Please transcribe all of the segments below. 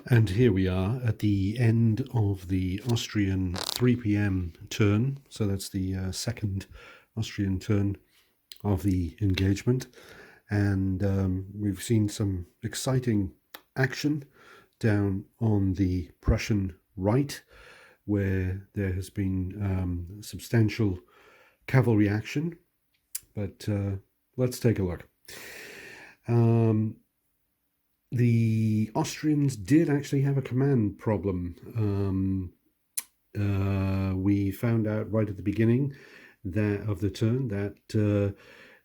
And here we are at the end of the Austrian 3 p.m. turn. So that's the second Austrian turn of the engagement. And we've seen some exciting action down on the Prussian right, where there has been substantial cavalry action. But let's take a look. The Austrians did actually have a command problem. We found out right at the beginning of the turn that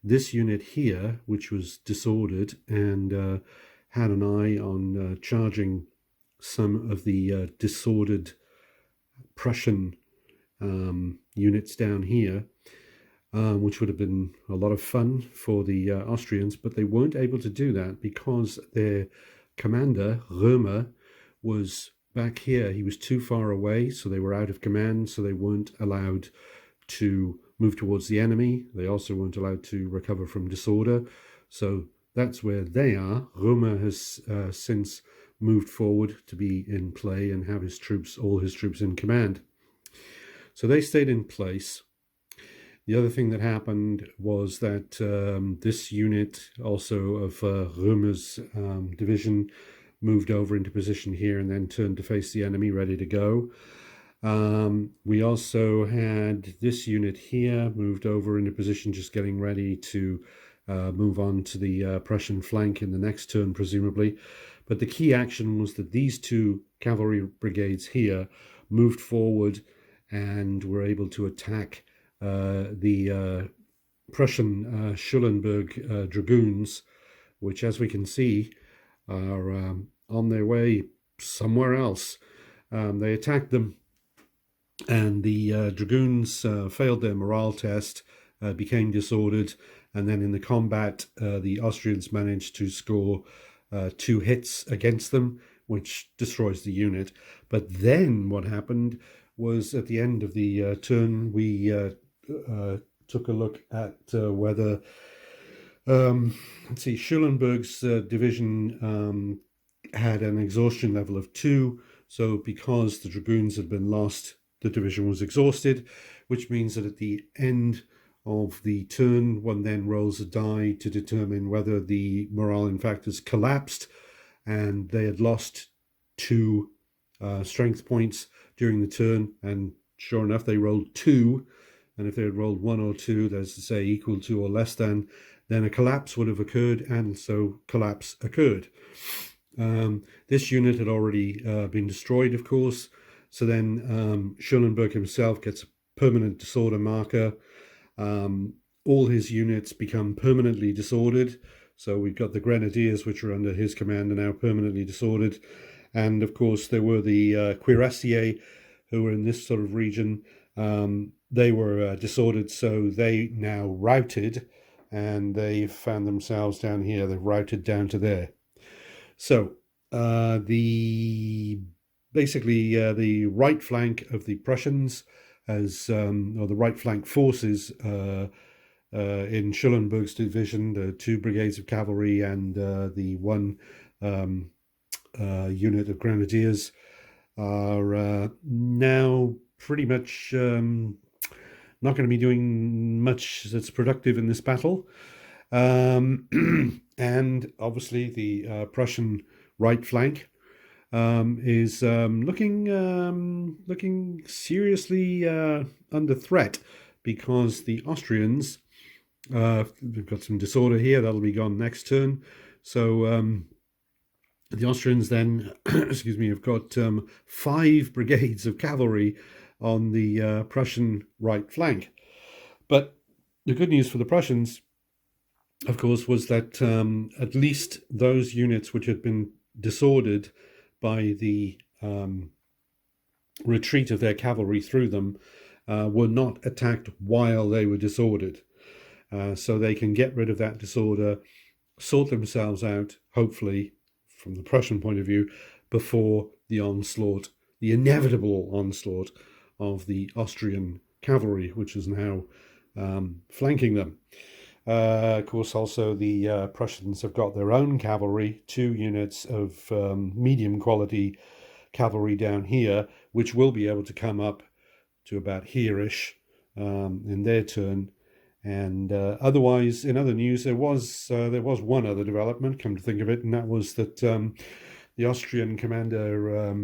this unit here, which was disordered and had an eye on charging some of the disordered Prussian units down here, which would have been a lot of fun for the Austrians, but they weren't able to do that because their commander, Römer, was back here. He was too far away, so they were out of command, so they weren't allowed to move towards the enemy. They also weren't allowed to recover from disorder. So that's where they are. Römer has since moved forward to be in play and have his troops, all his troops in command. So they stayed in place. The other thing that happened was that this unit also of Römer's division moved over into position here and then turned to face the enemy, ready to go. We also had this unit here moved over into position, just getting ready to move on to the Prussian flank in the next turn, presumably. But the key action was that these two cavalry brigades here moved forward and were able to attack the Prussian Schulenburg dragoons, which, as we can see, are on their way somewhere else. They attacked them, and the dragoons failed their morale test, became disordered, and then in the combat, the Austrians managed to score 2 hits against them, which destroys the unit. But then what happened was, at the end of the turn, we took a look at whether, Schulenburg's division had an exhaustion level of 2. So because the dragoons had been lost, the division was exhausted, which means that at the end of the turn, one then rolls a die to determine whether the morale in fact has collapsed, and they had lost 2 strength points during the turn, and sure enough, they rolled 2. And if they had rolled 1 or 2, that's to say equal to or less than, then a collapse would have occurred, and so collapse occurred. This unit had already been destroyed, of course, so then Schulenburg himself gets a permanent disorder marker. All his units become permanently disordered, so we've got the grenadiers, which are under his command, are now permanently disordered. And of course, there were the cuirassiers, who were in this sort of region. They were disordered, so they now routed, and they found themselves down here. They've routed down to there. So the right flank of the Prussians has, or the right flank forces in Schulenburg's division, the 2 brigades of cavalry and the 1 unit of grenadiers, are now pretty much not going to be doing much that's productive in this battle. And obviously the Prussian right flank is looking seriously under threat, because the Austrians, we've got some disorder here, that'll be gone next turn. So the Austrians then, have got 5 brigades of cavalry on the Prussian right flank. But the good news for the Prussians, of course, was that at least those units which had been disordered by the retreat of their cavalry through them were not attacked while they were disordered. So they can get rid of that disorder, sort themselves out, hopefully, from the Prussian point of view, before the onslaught, the inevitable onslaught of the Austrian cavalry, which is now flanking them. Of course, also the Prussians have got their own cavalry, 2 units of medium quality cavalry down here, which will be able to come up to about here-ish in their turn. And otherwise, in other news, there was one other development, come to think of it, and that was that the Austrian commander,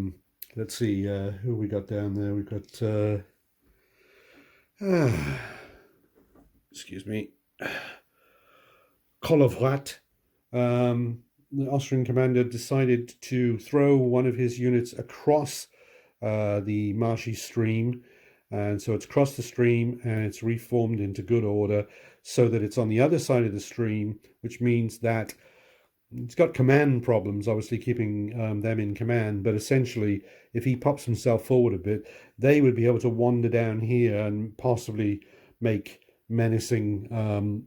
let's see, who we got down there? We've got, excuse me, Mollwitz. The Austrian commander decided to throw one of his units across the marshy stream, and so it's crossed the stream and it's reformed into good order so that it's on the other side of the stream, which means that it's got command problems, obviously keeping them in command, but essentially if he pops himself forward a bit, they would be able to wander down here and possibly make menacing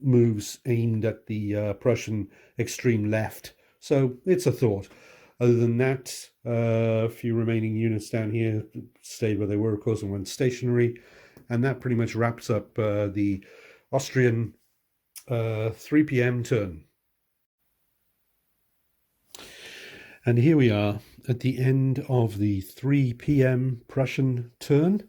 moves aimed at the Prussian extreme left. So it's a thought. Other than that, a few remaining units down here stayed where they were, of course, and went stationary. And that pretty much wraps up the Austrian 3 p.m. turn. And here we are at the end of the 3 p.m. Prussian turn.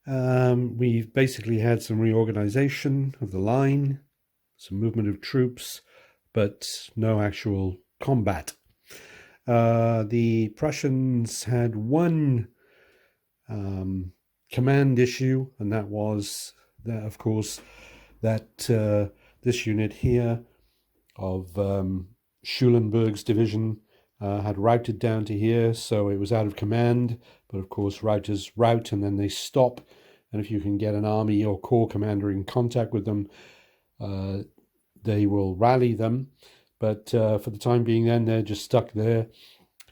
We've basically had some reorganization of the line, some movement of troops, but no actual combat. The Prussians had one command issue, and that was that, of course, that this unit here of Schulenburg's division had routed down to here, so it was out of command. But of course, routers route and then they stop. And if you can get an army or corps commander in contact with them, they will rally them. But for the time being, then they're just stuck there.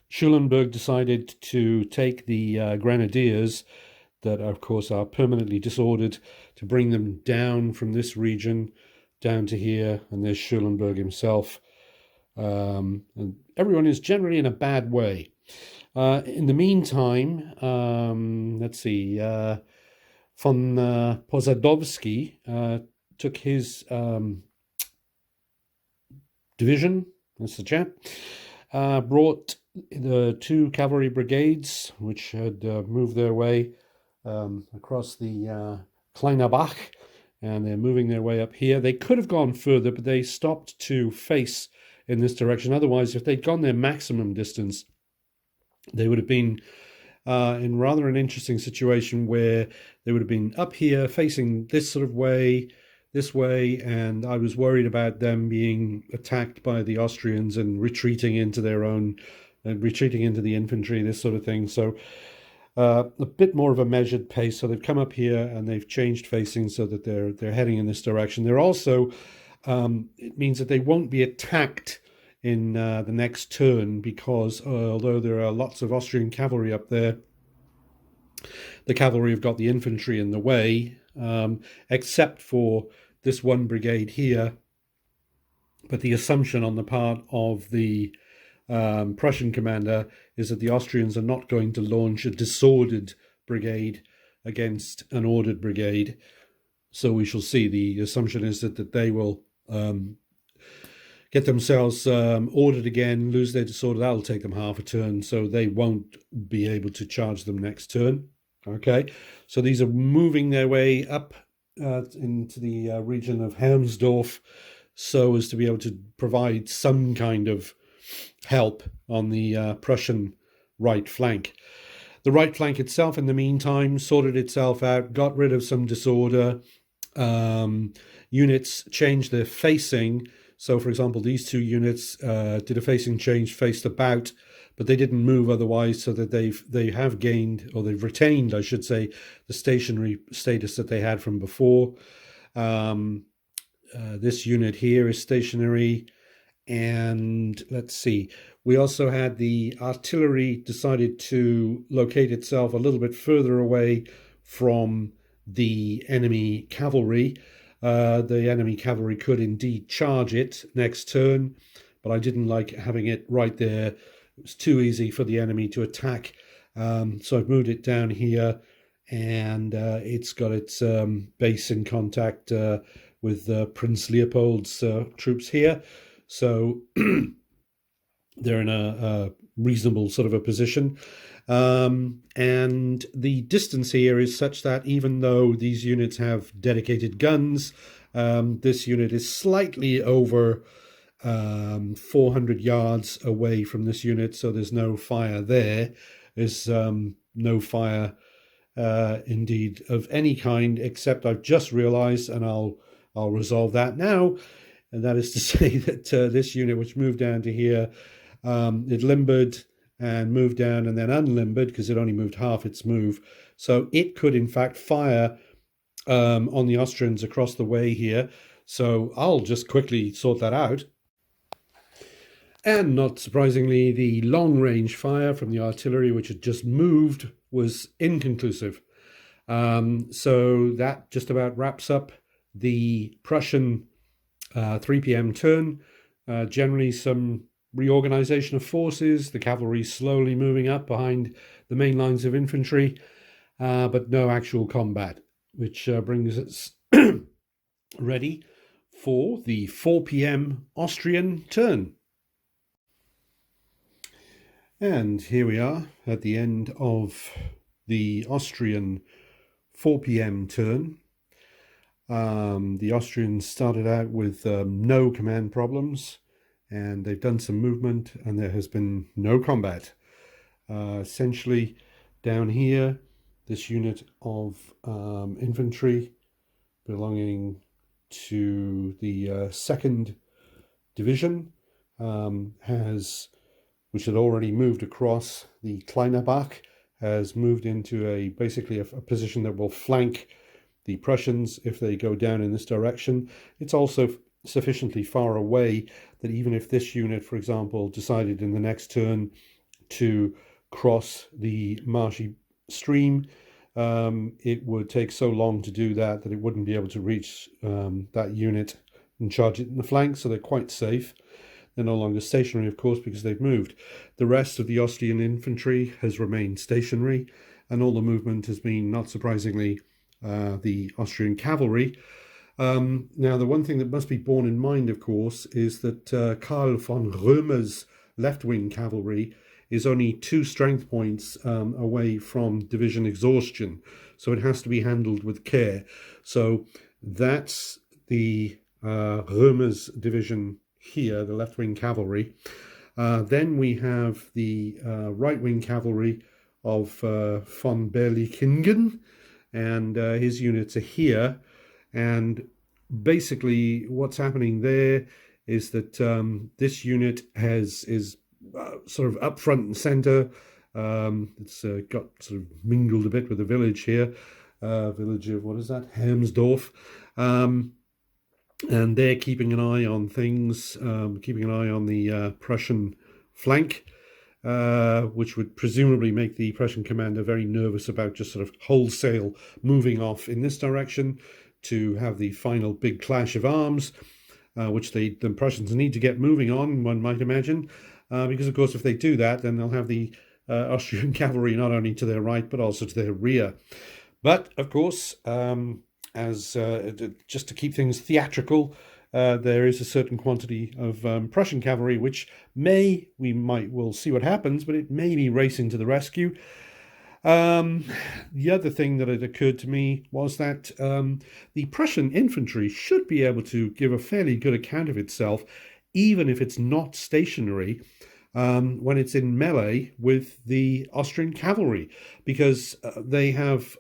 Schulenburg decided to take the grenadiers that, of course, are permanently disordered, to bring them down from this region down to here. And there's Schulenburg himself. And everyone is generally in a bad way. In the meantime, let's see, von Posadowski took his division, that's the chap, brought the 2 cavalry brigades, which had moved their way across the Kleiner Bach, and they're moving their way up here. They could have gone further, but they stopped to face in this direction. Otherwise, if they'd gone their maximum distance, they would have been in rather an interesting situation where they would have been up here facing this sort of way, this way, and I was worried about them being attacked by the Austrians and retreating into their own, retreating into the infantry, this sort of thing. So a bit more of a measured pace. So they've come up here and they've changed facing so that they're heading in this direction. They're also, it means that they won't be attacked in the next turn, because although there are lots of Austrian cavalry up there, the cavalry have got the infantry in the way, except for this one brigade here. But the assumption on the part of the Prussian commander is that the Austrians are not going to launch a disordered brigade against an ordered brigade. So we shall see. The assumption is that they will get themselves ordered again, lose their disorder. That'll take them half a turn, so they won't be able to charge them next turn. Okay, so these are moving their way up into the region of Helmsdorf, so as to be able to provide some kind of help on the Prussian right flank. The right flank itself, in the meantime, sorted itself out, got rid of some disorder. Units changed their facing. So, for example, these 2 units did a facing change, faced about, but they didn't move otherwise, so that they have gained, or they've retained, I should say, the stationary status that they had from before. This unit here is stationary. And let's see, we also had the artillery decided to locate itself a little bit further away from the enemy cavalry. The enemy cavalry could indeed charge it next turn, but I didn't like having it right there. It was too easy for the enemy to attack. So I've moved it down here, and it's got its base in contact with Prince Leopold's troops here. So they're in a reasonable sort of a position. And the distance here is such that even though these units have dedicated guns, this unit is slightly over 400 yards away from this unit, so there's no fire there. There's no fire indeed of any kind, except I've just realized, and I'll resolve that now, and that is to say that this unit, which moved down to here, it limbered and moved down and then unlimbered because it only moved half its move. So it could in fact fire on the Austrians across the way here. So I'll just quickly sort that out. And not surprisingly, the long-range fire from the artillery, which had just moved, was inconclusive. So that just about wraps up the Prussian 3 p.m. turn. Generally some reorganization of forces, the cavalry slowly moving up behind the main lines of infantry, but no actual combat, which brings us ready for the 4 p.m. Austrian turn. And here we are at the end of the Austrian 4 p.m. turn. The Austrians started out with no command problems, and they've done some movement, and there has been no combat. Essentially, down here, this unit of infantry belonging to the 2nd Division which had already moved across the Kleinebach, has moved into basically a position that will flank the Prussians if they go down in this direction. It's also sufficiently far away that even if this unit, for example, decided in the next turn to cross the marshy stream, it would take so long to do that it wouldn't be able to reach that unit and charge it in the flank, so they're quite safe. They're no longer stationary, of course, because they've moved. The rest of the Austrian infantry has remained stationary, and all the movement has been, not surprisingly, the Austrian cavalry. Now, the one thing that must be borne in mind, of course, is that Karl von Römer's left-wing cavalry is only 2 strength points away from division exhaustion, so it has to be handled with care. So that's the Römer's division here, the left-wing cavalry. Then we have the right-wing cavalry of von Berlichingen, and his units are here. And basically what's happening there is that this unit is sort of up front and center. It's got sort of mingled a bit with the village here, village of, what is that, Helmsdorf. And they're keeping an eye on things, keeping an eye on the Prussian flank, which would presumably make the Prussian commander very nervous about just sort of wholesale moving off in this direction to have the final big clash of arms, which the Prussians need to get moving on, one might imagine, because, of course, if they do that, then they'll have the Austrian cavalry not only to their right, but also to their rear. But, of course, just to keep things theatrical, there is a certain quantity of Prussian cavalry which we'll see what happens, but it may be racing to the rescue. The other thing that had occurred to me was that the Prussian infantry should be able to give a fairly good account of itself, even if it's not stationary, when it's in melee with the Austrian cavalry, because they have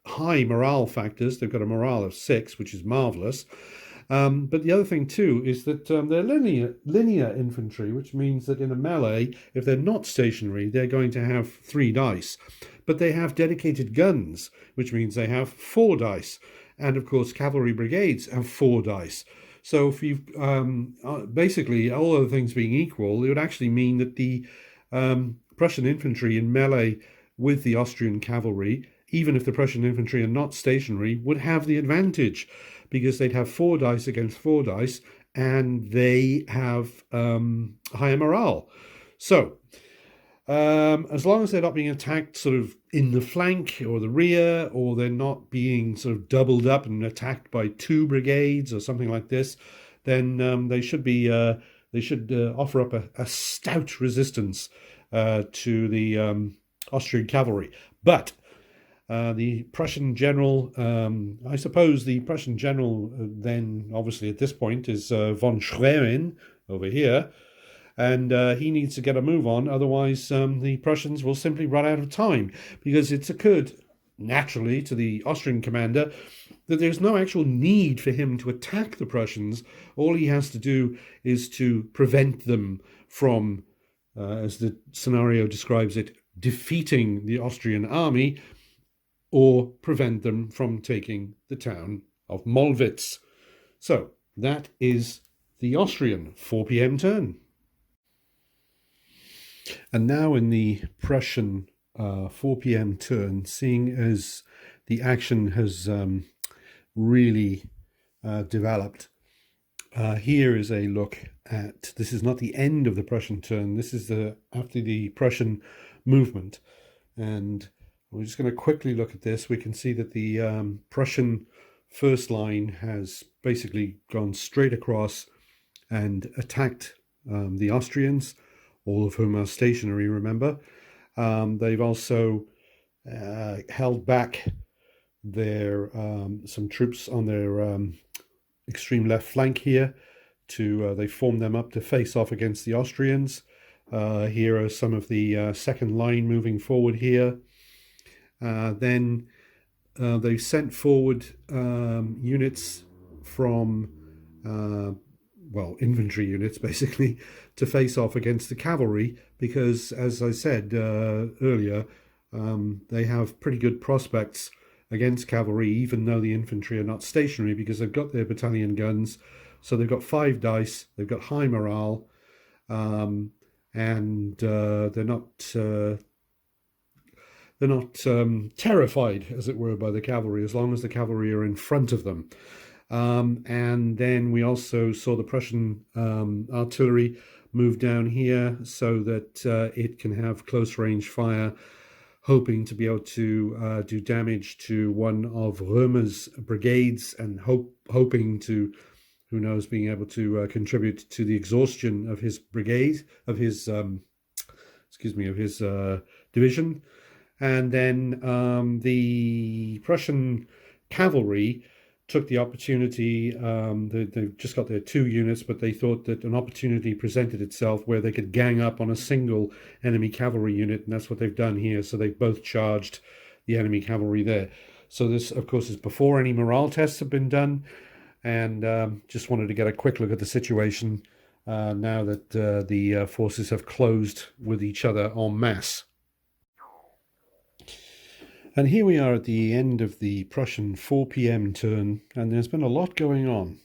high morale factors. They've got a morale of 6, which is marvelous. But the other thing too is that they're linear infantry, which means that in a melee, if they're not stationary, they're going to have 3 dice. But they have dedicated guns, which means they have 4 dice. And of course, cavalry brigades have 4 dice. So if you've basically, all other things being equal, it would actually mean that the Prussian infantry in melee with the Austrian cavalry, even if the Prussian infantry are not stationary, would have the advantage, because they'd have 4 dice against 4 dice, and they have higher morale. So As long as they're not being attacked sort of in the flank or the rear, or they're not being sort of doubled up and attacked by two brigades or something like this, then they should be offer up a stout resistance to the Austrian cavalry. But the Prussian general, I suppose the Prussian general then, obviously at this point, is von Schwerin over here, and he needs to get a move on, otherwise the Prussians will simply run out of time, because it's occurred naturally to the Austrian commander that there's no actual need for him to attack the Prussians. All he has to do is to prevent them from, as the scenario describes it, defeating the Austrian army, or prevent them from taking the town of Mollwitz. So that is the Austrian 4 p.m. turn. And now in the Prussian 4 p.m. turn, seeing as the action has really developed, here is a look at, this is not the end of the Prussian turn, this is after the Prussian movement. And we're just going to quickly look at this. We can see that the Prussian first line has basically gone straight across and attacked the Austrians, all of whom are stationary, remember. They've also held back their some troops on their extreme left flank here. They formed them up to face off against the Austrians. Here are some of the second line moving forward here. Then they've sent forward units from infantry units basically to face off against the cavalry, because as I said earlier, they have pretty good prospects against cavalry, even though the infantry are not stationary, because they've got their battalion guns. So they've got 5 dice, they've got high morale, and they're not terrified, as it were, by the cavalry, as long as the cavalry are in front of them. And then we also saw the Prussian artillery move down here so that it can have close range fire, hoping to be able to do damage to one of Römer's brigades, and hoping to, who knows, being able to contribute to the exhaustion of his brigade, of his division. And then the Prussian cavalry took the opportunity, they've just got their 2 units, but they thought that an opportunity presented itself where they could gang up on a single enemy cavalry unit, and that's what they've done here. So they've both charged the enemy cavalry there. So this, of course, is before any morale tests have been done, and just wanted to get a quick look at the situation now that the forces have closed with each other en masse. And here we are at the end of the Prussian 4 p.m. turn, and there's been a lot going on.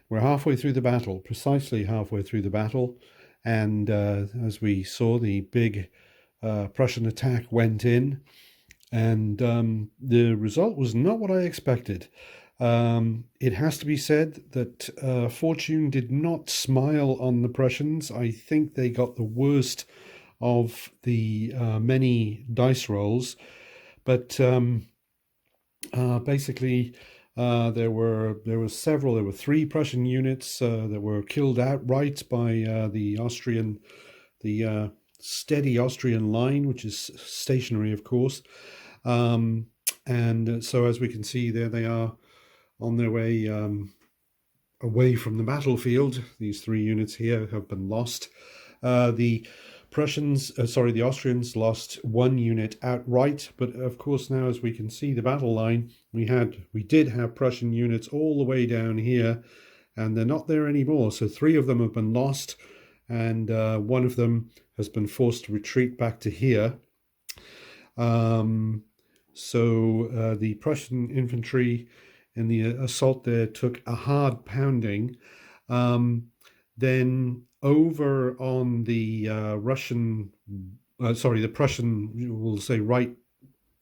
We're halfway through the battle, precisely halfway through the battle, and as we saw, the big Prussian attack went in, and the result was not what I expected. It has to be said that fortune did not smile on the Prussians. I think they got the worst of the many dice rolls. But basically, there were 3 Prussian units that were killed outright by the steady Austrian line, which is stationary, of course. And so, as we can see, there they are on their way away from the battlefield. These 3 units here have been lost. The Austrians lost 1 unit outright, but of course now, as we can see the battle line, we did have Prussian units all the way down here, and they're not there anymore. So 3 of them have been lost, and 1 of them has been forced to retreat back to here. So the Prussian infantry in the assault there took a hard pounding. Then over on the the Prussian, we'll say right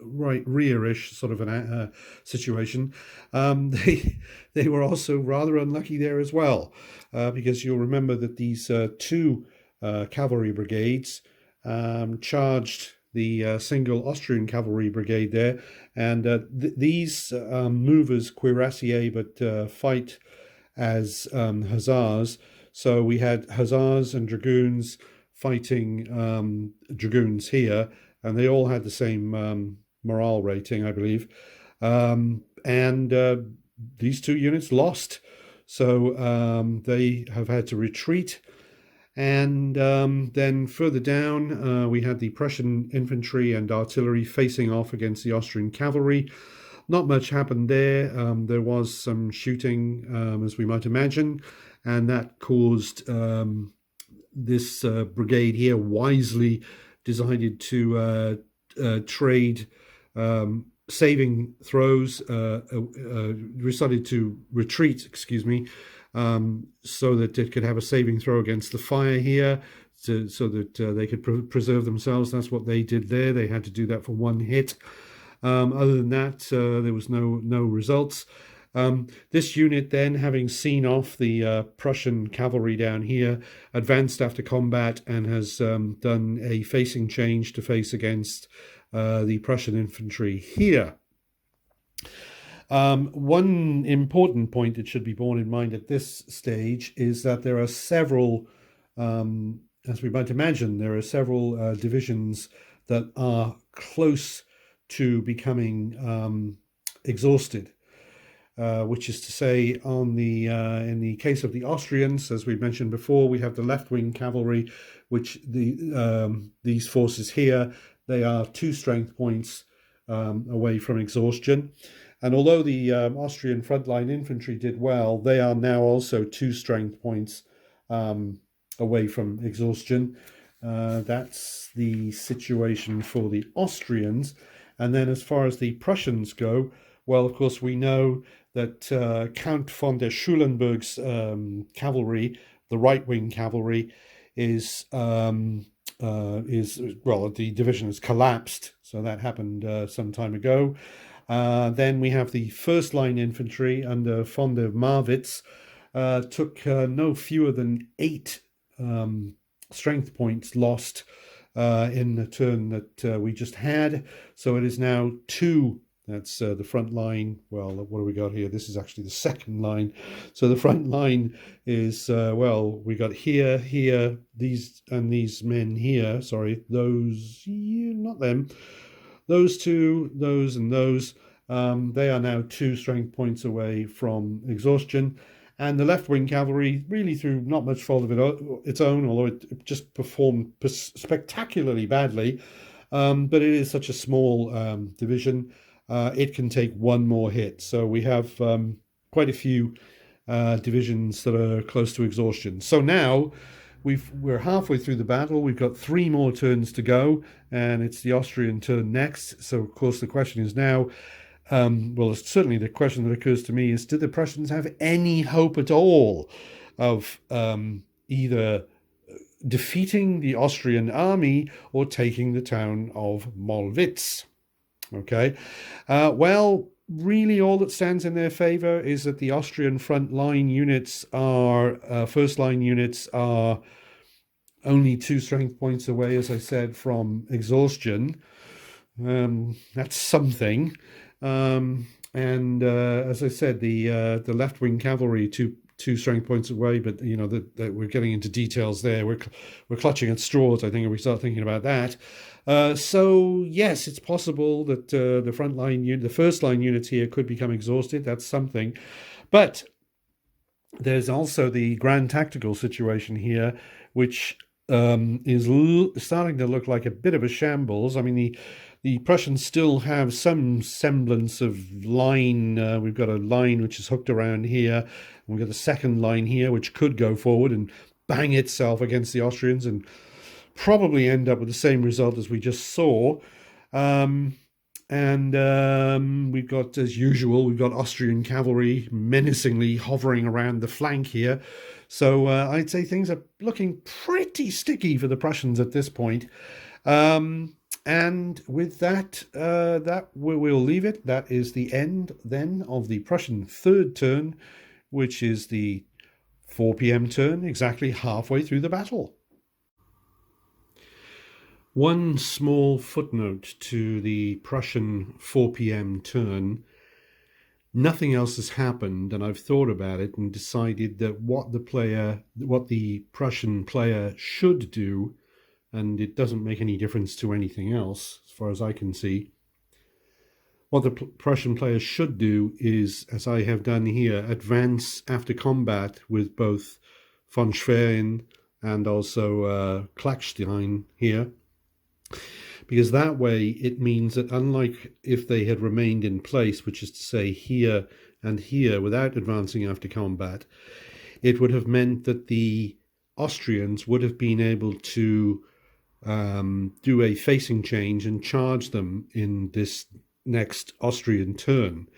rear-ish sort of a situation. They were also rather unlucky there as well, because you'll remember that these 2 cavalry brigades charged the single Austrian cavalry brigade there, and these movers cuirassier but fight as hussars. So we had hussars and dragoons fighting dragoons here, and they all had the same morale rating, I believe. And these two units lost, so they have had to retreat. And then further down, we had the Prussian infantry and artillery facing off against the Austrian cavalry. Not much happened there. There was some shooting, as we might imagine, and that caused this brigade here wisely decided to trade saving throws, decided to retreat, so that it could have a saving throw against the fire here, so that they could preserve themselves. That's what they did there. They had to do that for one hit. Other than that, there was no results. This unit then, having seen off the Prussian cavalry down here, advanced after combat and has done a facing change to face against the Prussian infantry here. One important point that should be borne in mind at this stage is that there are several, as we might imagine, there are several divisions that are close to becoming exhausted. Which is to say, in the case of the Austrians, as we mentioned before, we have the left-wing cavalry, which these forces here, they are 2 strength points away from exhaustion. And although the Austrian frontline infantry did well, they are now also 2 strength points away from exhaustion. That's the situation for the Austrians. And then as far as the Prussians go, well, of course, we know that Count von der Schulenburg's cavalry, the right-wing cavalry, is the division has collapsed. So that happened some time ago. Then we have the first-line infantry under von der Mollwitz, took no fewer than 8 strength points lost in the turn that we just had. So it is now 2. That's the front line. Well, what do we got here? This is actually the second line. So the front line is, we got here, these and these men here. Sorry, those, not them. Those 2, those and those. They are now 2 strength points away from exhaustion. And the left-wing cavalry, really through not much fault of its own, although it just performed spectacularly badly. But it is such a small division. It can take 1 more hit. So we have quite a few divisions that are close to exhaustion. So now we're halfway through the battle. We've got 3 more turns to go, and it's the Austrian turn next. So, of course, the question is now, certainly the question that occurs to me is, do the Prussians have any hope at all of either defeating the Austrian army or taking the town of Mollwitz? Okay, really all that stands in their favor is that the Austrian front-line units are, first-line units are only 2 strength points away, as I said, from exhaustion. That's something. And as I said, the left-wing cavalry, two strength points away, but you know that we're getting into details there. We're clutching at straws, I think, if we start thinking about that. So yes, it's possible that the first line units here could become exhausted. That's something, but there's also the grand tactical situation here, which is starting to look like a bit of a shambles. I mean, the Prussians still have some semblance of line. We've got a line which is hooked around here. And we've got the second line here, which could go forward and bang itself against the Austrians and probably end up with the same result as we just saw. And we've got, as usual, we've got Austrian cavalry menacingly hovering around the flank here. So I'd say things are looking pretty sticky for the Prussians at this point. And with that, we'll leave it. That is the end then of the Prussian third turn, which is the 4 p.m. turn, exactly halfway through the battle. One small footnote to the Prussian 4 p.m. turn. Nothing else has happened, and I've thought about it and decided that what the Prussian player should do, and it doesn't make any difference to anything else as far as I can see, what the Prussian player should do is, as I have done here, advance after combat with both von Schwerin and also Klackstein here. Because that way it means that, unlike if they had remained in place, which is to say here and here without advancing after combat, it would have meant that the Austrians would have been able to do a facing change and charge them in this next Austrian turn.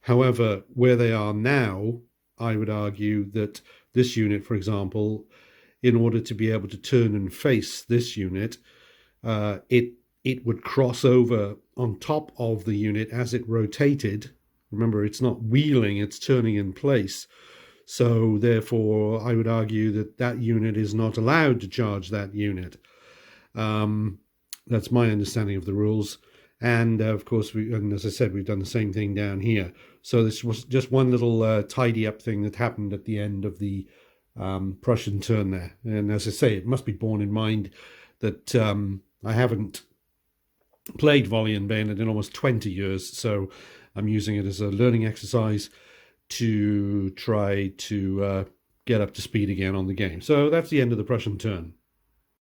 However, where they are now, I would argue that this unit, for example, in order to be able to turn and face this unit, it would cross over on top of the unit as it rotated. Remember, it's not wheeling, it's turning in place. So therefore, I would argue that that unit is not allowed to charge that unit. That's my understanding of the rules. And of course, and as I said, we've done the same thing down here. So this was just one little tidy up thing that happened at the end of the Prussian turn there. And as I say, it must be borne in mind that I haven't played Volley and Bayonet in almost 20 years, so I'm using it as a learning exercise to try to get up to speed again on the game. So that's the end of the Prussian turn.